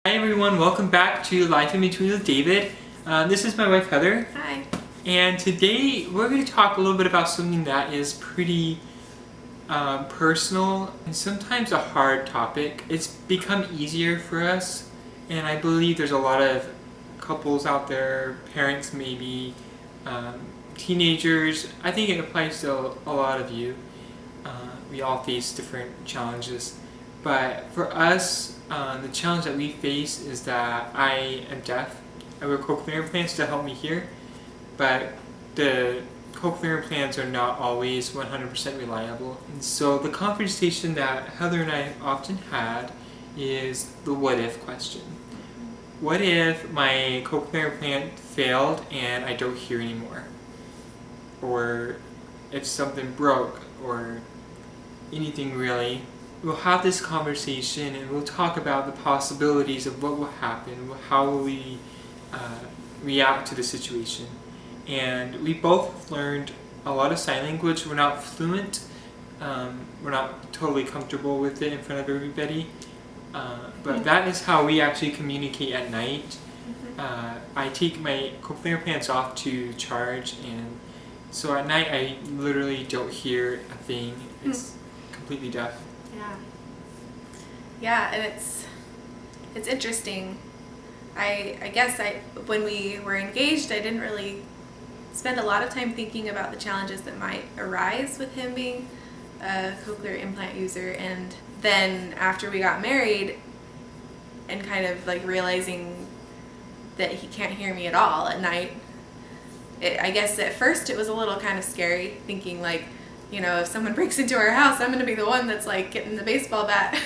Hi everyone, welcome back to Life in Between with David. This is my wife Heather. Hi. And today we're going to talk a little bit about something that is pretty personal and sometimes a hard topic. It's become easier for us, and I believe there's a lot of couples out there, parents maybe, teenagers. I think it applies to a lot of you. We all face different challenges. But for us, the challenge that we face is that I am deaf. I wear cochlear implants to help me hear, but the cochlear implants are not always 100% reliable. And so the conversation that Heather and I often had is the what if question. What if my cochlear implant failed and I don't hear anymore? Or if something broke, or anything really. We'll have this conversation and we'll talk about the possibilities of what will happen, how will we react to the situation. And we both learned a lot of sign language. We're not fluent, we're not totally comfortable with it in front of everybody, but that is how we actually communicate at night. I take my cochlear implants off to charge, and so at night I literally don't hear a thing. It's completely deaf. Yeah, and it's interesting. I guess when we were engaged, I didn't really spend a lot of time thinking about the challenges that might arise with him being a cochlear implant user, and then after we got married and kind of like realizing that he can't hear me at all at night, I guess at first it was a little kind of scary, thinking like, if someone breaks into our house, I'm going to be the one that's like getting the baseball bat.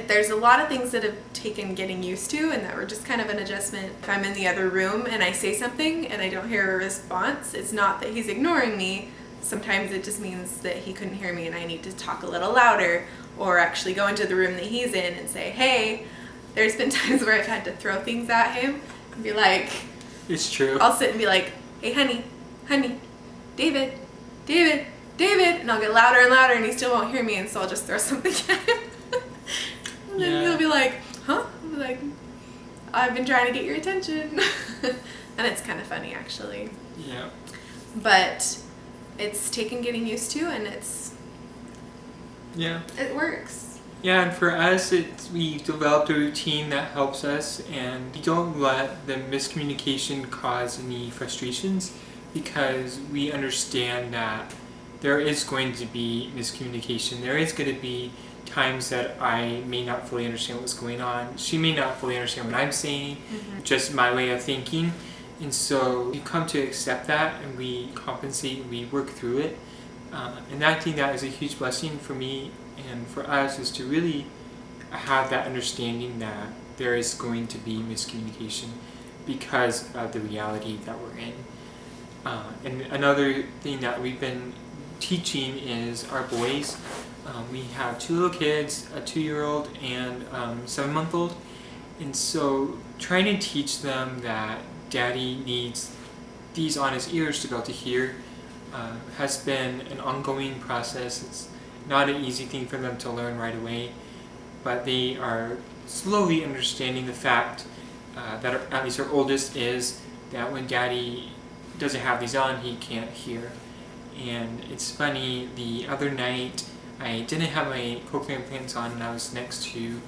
There's a lot of things that have taken getting used to, and that were just kind of an adjustment. If I'm in the other room and I say something and I don't hear a response, it's not that he's ignoring me. Sometimes it just means that he couldn't hear me and I need to talk a little louder, or actually go into the room that he's in and say, hey. There's been times where I've had to throw things at him and be like, it's true. I'll sit and be like, hey honey, David, and I'll get louder and louder and he still won't hear me, and so I'll just throw something at him. And then he'll be like, huh? I'll be like, I've been trying to get your attention. And it's kind of funny, actually. Yeah. But it's taken getting used to, and it works. Yeah, and for us, we developed a routine that helps us, and we don't let the miscommunication cause any frustrations, because we understand that there is going to be miscommunication. There is going to be times that I may not fully understand what's going on. She may not fully understand what I'm saying, just my way of thinking. And so we come to accept that, and we compensate, and we work through it. And I think that is a huge blessing for me and for us, is to really have that understanding that there is going to be miscommunication because of the reality that we're in. And another thing that we've been teaching is our boys. We have two little kids, a 2-year-old and 7-month-old, and so trying to teach them that daddy needs these on his ears to be able to hear has been an ongoing process. It's not an easy thing for them to learn right away, but they are slowly understanding the fact that at least our oldest is that when daddy doesn't have these on, he can't hear. And it's funny, the other night I didn't have my cochlear implants on, and I was next to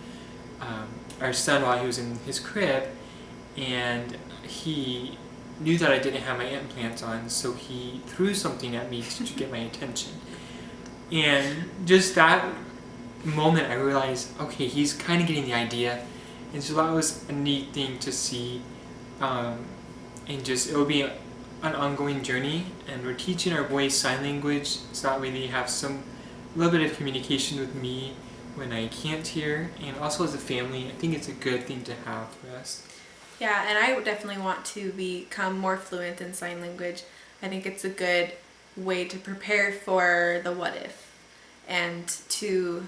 our son while he was in his crib, and he knew that I didn't have my implants on, so he threw something at me to get my attention. And just that moment I realized, okay, he's kind of getting the idea, and so that was a neat thing to see. And just, it will be an ongoing journey, and we're teaching our boys sign language so that way they have some little bit of communication with me when I can't hear, and also as a family I think it's a good thing to have for us. Yeah, and I would definitely want to become more fluent in sign language. I think it's a good way to prepare for the what if, and to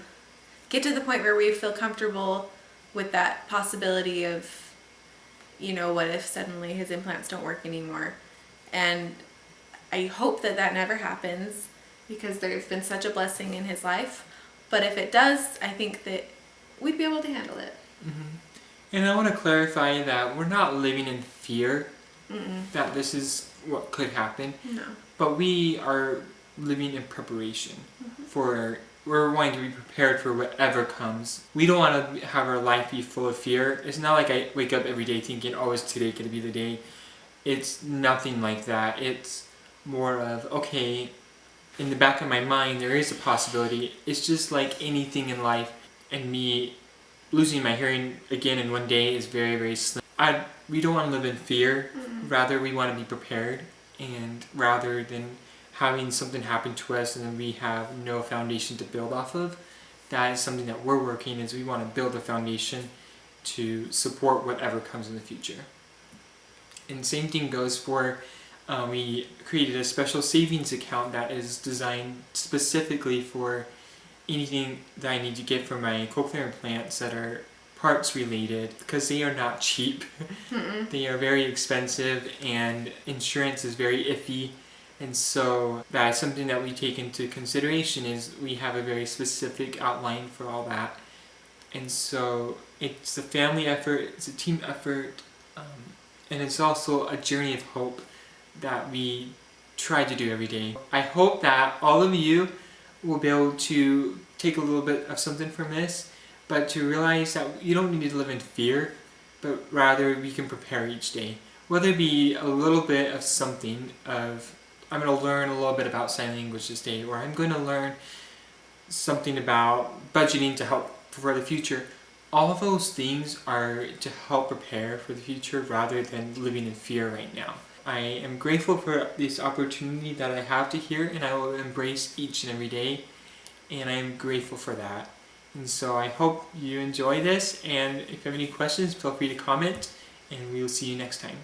get to the point where we feel comfortable with that possibility of, what if suddenly his implants don't work anymore. And I hope that never happens, because there's been such a blessing in his life. But if it does, I think that we'd be able to handle it. And I want to clarify that we're not living in fear Mm-mm. that this is what could happen, No. but we are living in preparation for, we're wanting to be prepared for whatever comes. We don't want to have our life be full of fear. It's not like I wake up every day thinking, oh, is today going to be the day? It's nothing like that. It's more of, okay, in the back of my mind, there is a possibility. It's just like anything in life, and me losing my hearing again in one day is very, very slim. We don't want to live in fear. Rather, we want to be prepared, and rather than having something happen to us and then we have no foundation to build off of, that is something that we're working is we want to build a foundation to support whatever comes in the future. And same thing goes for, we created a special savings account that is designed specifically for anything that I need to get for my cochlear implants that are parts related, because they are not cheap. They are very expensive and insurance is very iffy. And so that's something that we take into consideration is we have a very specific outline for all that. And so it's a family effort, it's a team effort, and it's also a journey of hope that we try to do every day. I hope that all of you will be able to take a little bit of something from this, but to realize that you don't need to live in fear, but rather we can prepare each day. Whether it be a little bit of something of, I'm going to learn a little bit about sign language this day, or I'm going to learn something about budgeting to help for the future. All of those things are to help prepare for the future rather than living in fear right now. I am grateful for this opportunity that I have to hear, and I will embrace each and every day, and I am grateful for that. And so I hope you enjoy this, and if you have any questions, feel free to comment, and we will see you next time.